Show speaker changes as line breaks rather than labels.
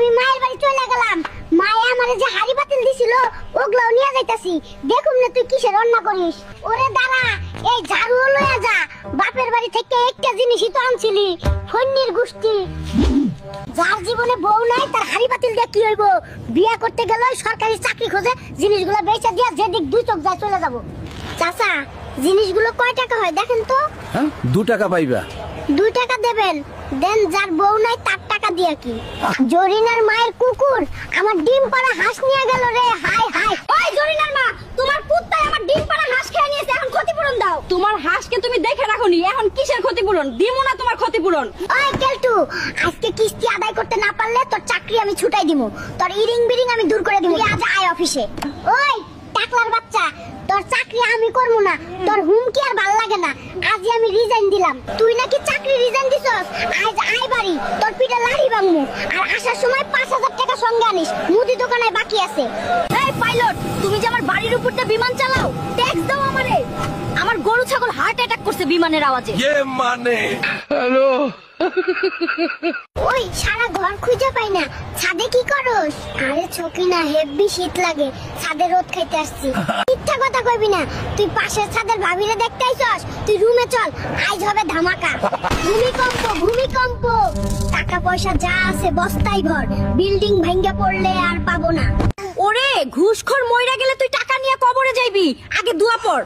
আমি মায়ের বাড়ি চলে গেলাম। মায়ে আমারে যে হাড়ি পাতিল দিছিল ওগুলো নিয়ে যাইতাছি। দেখুম না তুই কিসের রান্না করিস। ওরে দাঁড়া, এই ঝাড়ু লয়ে যা। বাপের বাড়ি থেকে একটা জিনিসই তো আনছিলি, ফন্নির গুষ্টি। যার জীবনে বউ নাই তার হাড়ি পাতিল দিয়ে কি হইব? বিয়া করতে গেলে সরকারি চাকরি খোঁজে, জিনিসগুলো বেচা দিয়া যেদিক দুই চোখ যায় চলে যাব। চাচা, জিনিসগুলো কয় টাকা হয় দেখেন তো?
হ্যাঁ, 2 টাকা পাইবা।
2 টাকা দেবেন? দেন, যার বউ নাই তার টাকা দিয়া কি? জরিনার মায়ের কুকুর আমার ডিম পাড়া হাঁস নিয়ে গেল রে। High high.
ওই জরিনার মা, তোমার কুত্তায় আমার ডিম পাড়া হাঁস খেয়ে নিয়েছে, এখন ক্ষতিপূরণ দাও। তোমার হাঁসকে তুমি দেখে রাখোনি, এখন কিসের ক্ষতিপূরণ? দিমু না তোমার ক্ষতিপূরণ।
ওই কেলটু, আজকে কিস্তি আদায় করতে না পারলে তোর চাকরি আমি ছুটাই দিমু। তোর ইরিং বিরিং আমি দূর করে দিমু। আজ আয় অফিসে। ওই টাকলার বাচ্চা, তোর চাকরি আমি করবো না। তোর হুমকি আর ভাল লাগে না। আজই আমি রিজাইন দিলাম। তুই নাকি চাকরি রিজাইন দিছস? আজ আয় বাড়ি, তোর পিঠে লাড়ি ভাঙমু। আর আসার সময় 5000 টাকা সঙ্গে আনিস, মুদি দোকানে বাকি আছে।
এই পাইলট, তুমি যে আমার বাড়ির উপর দিয়ে বিমান চালাও, ট্যাক্স দাও আমারে। আমার গরু ছাগল হার্ট অ্যাটাক করছে বিমানের আওয়াজে।
হ্যালো।
ওই সারা ঘর খুঁজে পাই না, ছাদে কি করস? আরে ছকি না, হেব্বি শীত লাগে, ছাদে রোদ খাইতে আসছি। মিথ্যা কথা কইবি না, তুই পাশের ছাদের ভাবিরে দেখতে আইছস? তুই রুমে চল, আজ হবে ধামাকা। ভূমিকম্প, ভূমিকম্প। টাকা পয়সা যা আছে বস্তায় ভর, বিল্ডিং ভাঙ্গা পড়লে আর পাবো না।
ওরে ঘুষখোর মইরা গেলে তুই টাকা নিয়ে কবরে যাইবি, আগে দোয়া পড়।